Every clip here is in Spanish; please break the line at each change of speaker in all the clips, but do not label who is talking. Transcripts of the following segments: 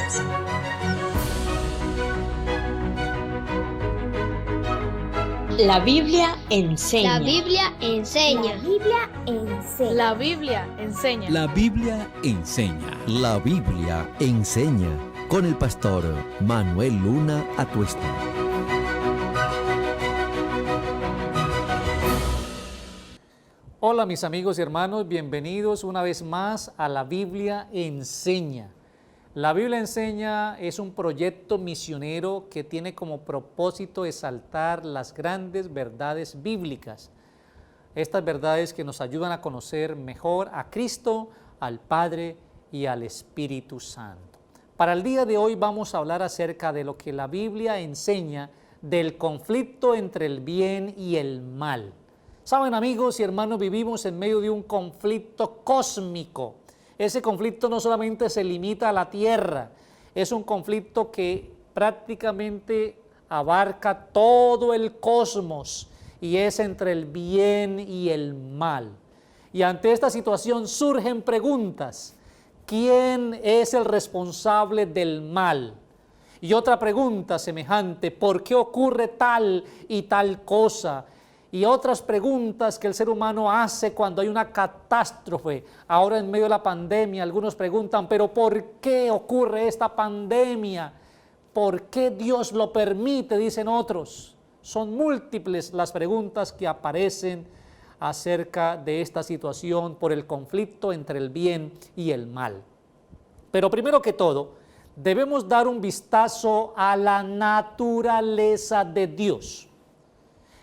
Escrituras. La Biblia enseña.
La Biblia enseña.
La Biblia enseña.
La Biblia enseña.
La Biblia enseña.
La Biblia enseña. Con el pastor Manuel Luna Atuesta.
Hola mis amigos y hermanos, bienvenidos una vez más a La Biblia enseña. La Biblia enseña es un proyecto misionero que tiene como propósito exaltar las grandes verdades bíblicas. Estas verdades que nos ayudan a conocer mejor a Cristo, al Padre y al Espíritu Santo. Para el día de hoy vamos a hablar acerca de lo que la Biblia enseña del conflicto entre el bien y el mal. Saben, amigos y hermanos, vivimos en medio de un conflicto cósmico. Ese conflicto no solamente se limita a la tierra, es un conflicto que prácticamente abarca todo el cosmos y es entre el bien y el mal. Y ante esta situación surgen preguntas. ¿Quién es el responsable del mal? Y otra pregunta semejante, ¿por qué ocurre tal y tal cosa? Y otras preguntas que el ser humano hace cuando hay una catástrofe. Ahora en medio de la pandemia, algunos preguntan, ¿pero por qué ocurre esta pandemia? ¿Por qué Dios lo permite? Dicen otros. Son múltiples las preguntas que aparecen acerca de esta situación por el conflicto entre el bien y el mal. Pero primero que todo, debemos dar un vistazo a la naturaleza de Dios.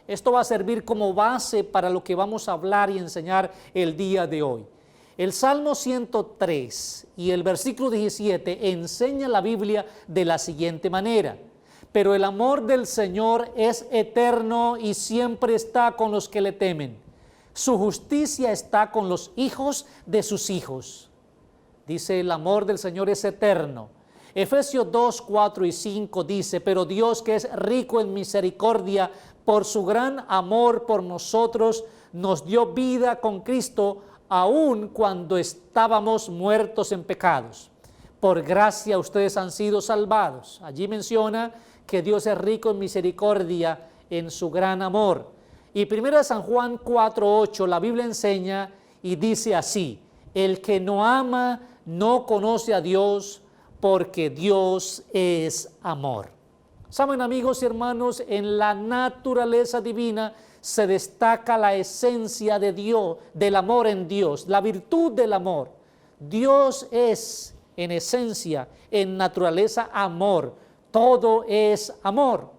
Esto va a servir como base para lo que vamos a hablar y enseñar el día de hoy. El Salmo 103 y el versículo 17 enseña la Biblia de la siguiente manera: pero el amor del Señor es eterno y siempre está con los que le temen. Su justicia está con los hijos de sus hijos. Dice, el amor del Señor es eterno. Efesios 2, 4 y 5 dice, pero Dios, que es rico en misericordia, por su gran amor por nosotros, nos dio vida con Cristo, aun cuando estábamos muertos en pecados. Por gracia ustedes han sido salvados. Allí menciona que Dios es rico en misericordia en su gran amor. Y 1 San Juan 4, 8, la Biblia enseña y dice así, el que no ama no conoce a Dios, porque Dios es amor. Saben, amigos y hermanos, en la naturaleza divina se destaca la esencia de Dios, del amor en Dios, la virtud del amor. Dios es en esencia, en naturaleza, amor. Todo es amor.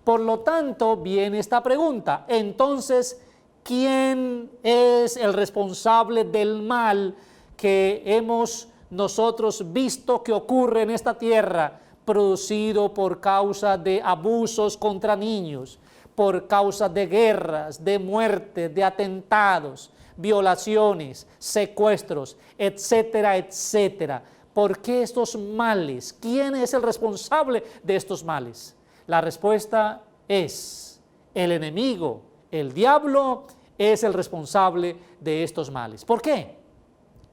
Por lo tanto, viene esta pregunta. Entonces, ¿quién es el responsable del mal que hemos nosotros visto que ocurre en esta tierra, producido por causa de abusos contra niños, por causa de guerras, de muerte, de atentados, violaciones, secuestros, etcétera, etcétera? ¿Por qué estos males? ¿Quién es el responsable de estos males? La respuesta es el enemigo, el diablo es el responsable de estos males. ¿Por qué?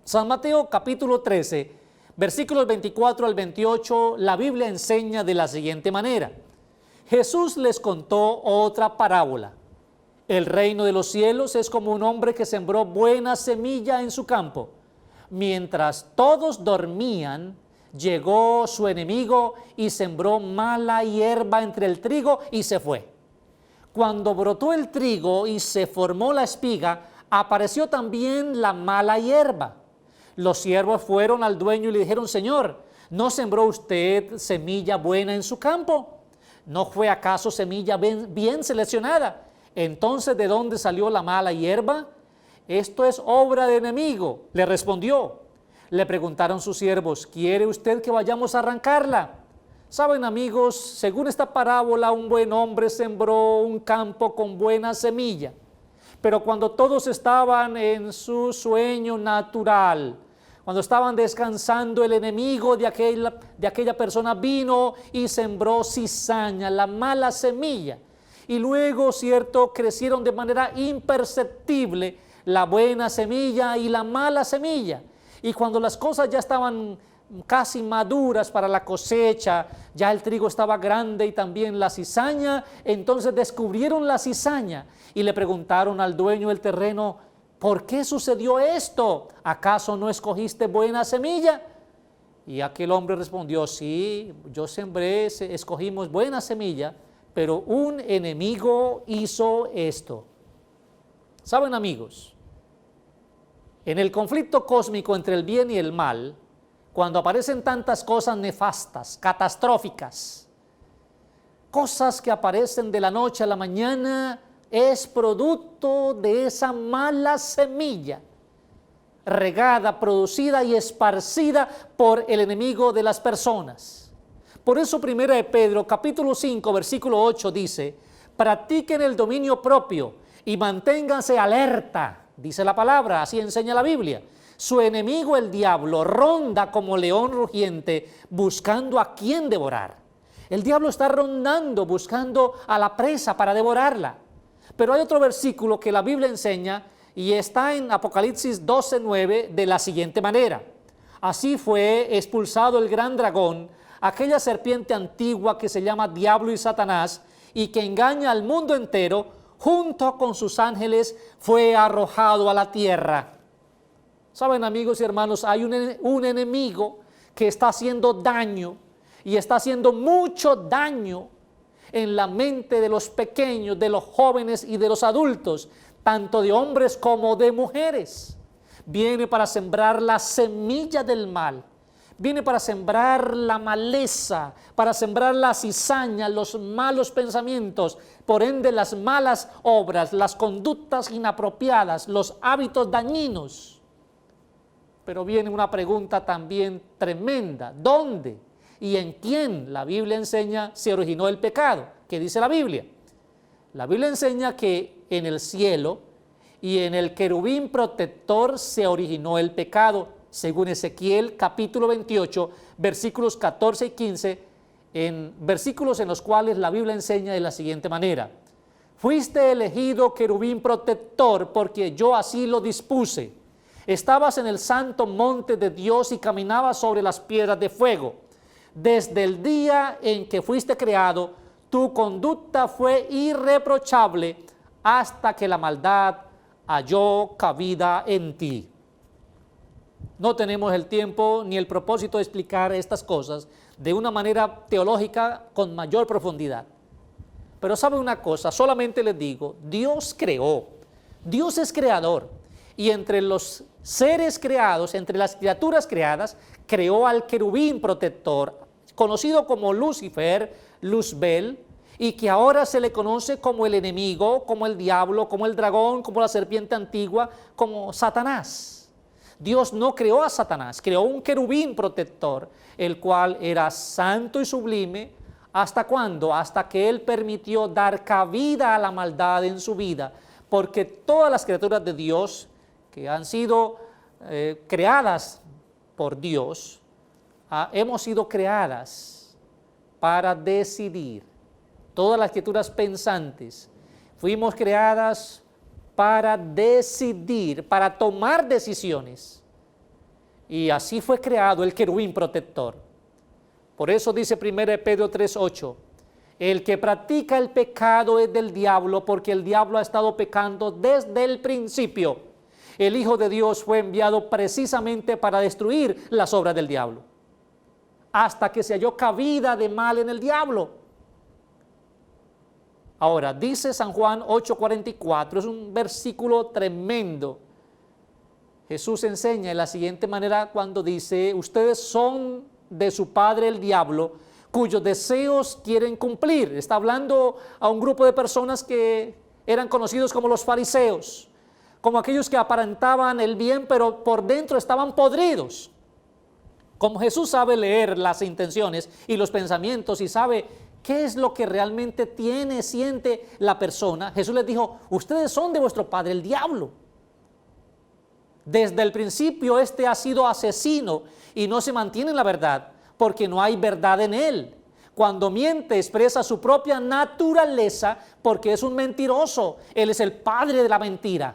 San Mateo capítulo 13, versículos 24 al 28, la Biblia enseña de la siguiente manera. Jesús les contó otra parábola. El reino de los cielos es como un hombre que sembró buena semilla en su campo. Mientras todos dormían, llegó su enemigo y sembró mala hierba entre el trigo y se fue. Cuando brotó el trigo y se formó la espiga, apareció también la mala hierba. Los siervos fueron al dueño y le dijeron, Señor, ¿no sembró usted semilla buena en su campo? ¿No fue acaso semilla bien seleccionada? Entonces, ¿de dónde salió la mala hierba? Esto es obra del enemigo, le respondió. Le preguntaron sus siervos, ¿quiere usted que vayamos a arrancarla? Saben, amigos, según esta parábola, un buen hombre sembró un campo con buena semilla. Pero cuando todos estaban en su sueño natural, cuando estaban descansando, el enemigo de aquella persona vino y sembró cizaña, la mala semilla. Y luego, cierto, crecieron de manera imperceptible la buena semilla y la mala semilla. Y cuando las cosas ya estaban casi maduras para la cosecha, ya el trigo estaba grande y también la cizaña. Entonces descubrieron la cizaña y le preguntaron al dueño del terreno: ¿por qué sucedió esto? ¿Acaso no escogiste buena semilla? Y aquel hombre respondió: sí, yo sembré, escogimos buena semilla, pero un enemigo hizo esto. ¿Saben, amigos? En el conflicto cósmico entre el bien y el mal, cuando aparecen tantas cosas nefastas, catastróficas, cosas que aparecen de la noche a la mañana, es producto de esa mala semilla regada, producida y esparcida por el enemigo de las personas. Por eso 1 de Pedro capítulo 5 versículo 8 dice: practiquen el dominio propio y manténganse alerta. Dice la palabra, así enseña la Biblia. Su enemigo el diablo ronda como león rugiente buscando a quien devorar. El diablo está rondando buscando a la presa para devorarla. Pero hay otro versículo que la Biblia enseña y está en Apocalipsis 12:9 de la siguiente manera: así fue expulsado el gran dragón, aquella serpiente antigua que se llama Diablo y Satanás y que engaña al mundo entero, junto con sus ángeles fue arrojado a la tierra. Saben, amigos y hermanos, hay un enemigo que está haciendo daño y está haciendo mucho daño en la mente de los pequeños, de los jóvenes y de los adultos, tanto de hombres como de mujeres. Viene para sembrar la semilla del mal. Viene para sembrar la maleza, para sembrar la cizaña, los malos pensamientos, por ende las malas obras, las conductas inapropiadas, los hábitos dañinos. Pero viene una pregunta también tremenda: ¿dónde y en quién la Biblia enseña se originó el pecado? ¿Qué dice la Biblia? La Biblia enseña que en el cielo y en el querubín protector se originó el pecado, según Ezequiel capítulo 28, versículos 14 y 15, en versículos en los cuales la Biblia enseña de la siguiente manera: fuiste elegido querubín protector porque yo así lo dispuse. Estabas en el santo monte de Dios y caminabas sobre las piedras de fuego. Desde el día en que fuiste creado, tu conducta fue irreprochable hasta que la maldad halló cabida en ti. No tenemos el tiempo ni el propósito de explicar estas cosas de una manera teológica con mayor profundidad. Pero sabe una cosa, solamente les digo, Dios creó, Dios es creador, y entre los seres creados, entre las criaturas creadas, creó al querubín protector, conocido como Lucifer, Luzbel, y que ahora se le conoce como el enemigo, como el diablo, como el dragón, como la serpiente antigua, como Satanás. Dios no creó a Satanás, creó un querubín protector, el cual era santo y sublime. ¿Hasta cuándo? Hasta que Él permitió dar cabida a la maldad en su vida, porque todas las criaturas de Dios que han sido creadas por Dios, hemos sido creadas para decidir. Todas las criaturas pensantes fuimos creadas para decidir, para tomar decisiones. Y así fue creado el querubín protector. Por eso dice 1 Pedro 3:8, el que practica el pecado es del diablo, porque el diablo ha estado pecando desde el principio. El Hijo de Dios fue enviado precisamente para destruir las obras del diablo, hasta que se halló cabida de mal en el diablo. Ahora, dice San Juan 8:44, es un versículo tremendo. Jesús enseña de la siguiente manera cuando dice: ustedes son de su padre el diablo, cuyos deseos quieren cumplir. Está hablando a un grupo de personas que eran conocidos como los fariseos, como aquellos que aparentaban el bien, pero por dentro estaban podridos. Como Jesús sabe leer las intenciones y los pensamientos y sabe qué es lo que realmente siente la persona, Jesús les dijo: ustedes son de vuestro padre el diablo. Desde el principio este ha sido asesino y no se mantiene en la verdad, porque no hay verdad en él. Cuando miente expresa su propia naturaleza, porque es un mentiroso. Él es el padre de la mentira.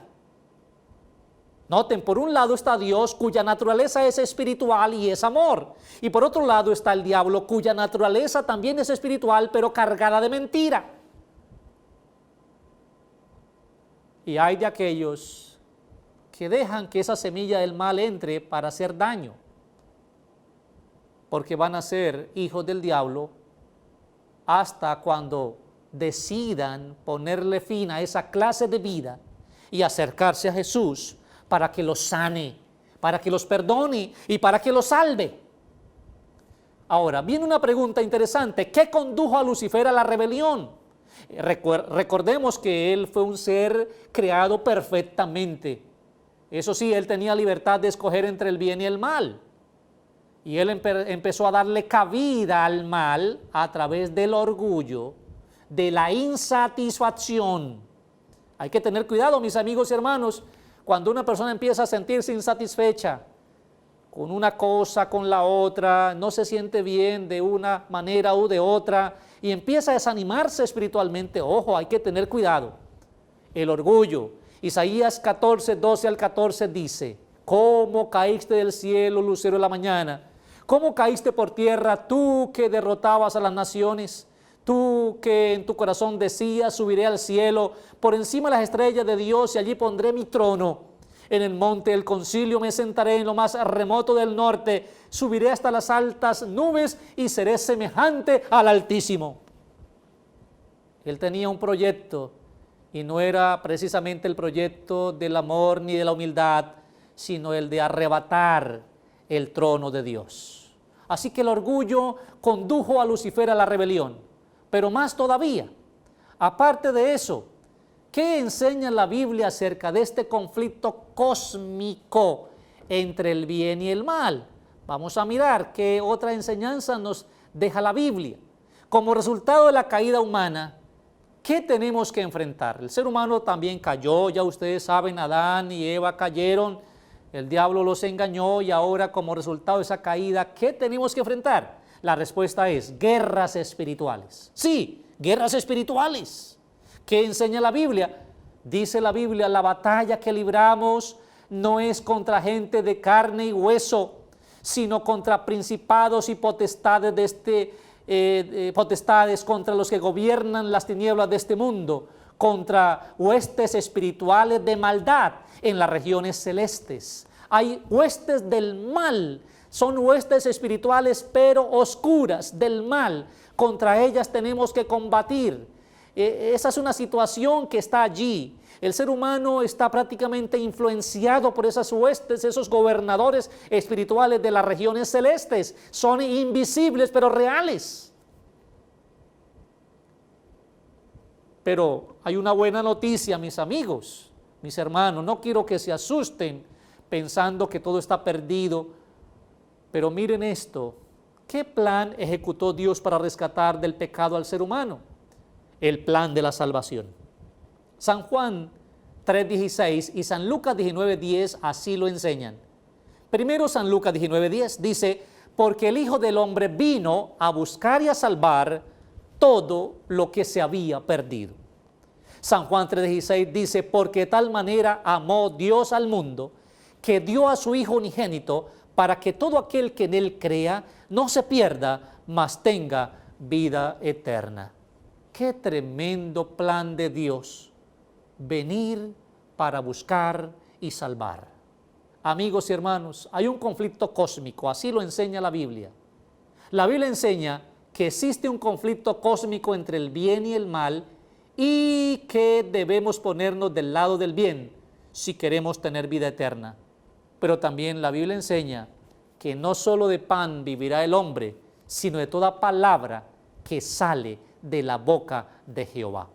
Noten, por un lado está Dios, cuya naturaleza es espiritual y es amor. Y por otro lado está el diablo, cuya naturaleza también es espiritual, pero cargada de mentira. Y hay de aquellos que dejan que esa semilla del mal entre para hacer daño, porque van a ser hijos del diablo hasta cuando decidan ponerle fin a esa clase de vida y acercarse a Jesús para que los sane, para que los perdone y para que los salve. Ahora, viene una pregunta interesante. ¿Qué condujo a Lucifer a la rebelión? Recordemos que él fue un ser creado perfectamente. Eso sí, él tenía libertad de escoger entre el bien y el mal. Y él empezó a darle cabida al mal a través del orgullo, de la insatisfacción. Hay que tener cuidado, mis amigos y hermanos, cuando una persona empieza a sentirse insatisfecha con una cosa, con la otra, no se siente bien de una manera u de otra y empieza a desanimarse espiritualmente. Ojo, hay que tener cuidado. El orgullo. Isaías 14, 12 al 14 dice: ¿Cómo caíste del cielo, lucero de la mañana? ¿Cómo caíste por tierra, tú que derrotabas a las naciones? Tú que en tu corazón decías: subiré al cielo, por encima de las estrellas de Dios, y allí pondré mi trono. En el monte del concilio me sentaré en lo más remoto del norte, subiré hasta las altas nubes y seré semejante al Altísimo. Él tenía un proyecto, y no era precisamente el proyecto del amor ni de la humildad, sino el de arrebatar el trono de Dios. Así que el orgullo condujo a Lucifer a la rebelión. Pero más todavía, aparte de eso, ¿qué enseña la Biblia acerca de este conflicto cósmico entre el bien y el mal? Vamos a mirar qué otra enseñanza nos deja la Biblia. Como resultado de la caída humana, ¿qué tenemos que enfrentar? El ser humano también cayó, ya ustedes saben, Adán y Eva cayeron, el diablo los engañó y ahora como resultado de esa caída, ¿qué tenemos que enfrentar? La respuesta es guerras espirituales. Sí, guerras espirituales. ¿Qué enseña la Biblia? Dice la Biblia: la batalla que libramos no es contra gente de carne y hueso, sino contra principados y potestades potestades, contra los que gobiernan las tinieblas de este mundo, contra huestes espirituales de maldad en las regiones celestes. Hay huestes del mal, son huestes espirituales pero oscuras del mal. Contra ellas tenemos que combatir. Esa es una situación que está allí. El ser humano está prácticamente influenciado por esas huestes, esos gobernadores espirituales de las regiones celestes. Son invisibles pero reales. Pero hay una buena noticia, mis amigos, mis hermanos. No quiero que se asusten pensando que todo está perdido. Pero miren esto. ¿Qué plan ejecutó Dios para rescatar del pecado al ser humano? El plan de la salvación. San Juan 3:16 y San Lucas 19:10 así lo enseñan. Primero San Lucas 19:10 dice: porque el Hijo del Hombre vino a buscar y a salvar todo lo que se había perdido. San Juan 3:16 dice: porque de tal manera amó Dios al mundo, que dio a su Hijo unigénito, para que todo aquel que en él crea no se pierda, mas tenga vida eterna. Qué tremendo plan de Dios, venir para buscar y salvar. Amigos y hermanos, hay un conflicto cósmico, así lo enseña la Biblia. La Biblia enseña que existe un conflicto cósmico entre el bien y el mal y que debemos ponernos del lado del bien si queremos tener vida eterna. Pero también la Biblia enseña que no solo de pan vivirá el hombre, sino de toda palabra que sale de la boca de Jehová.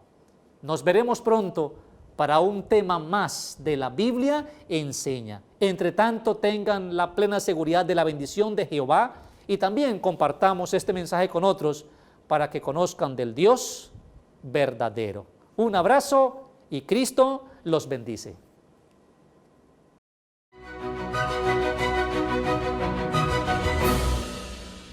Nos veremos pronto para un tema más de la Biblia enseña. Entre tanto, tengan la plena seguridad de la bendición de Jehová y también compartamos este mensaje con otros para que conozcan del Dios verdadero. Un abrazo y Cristo los bendice.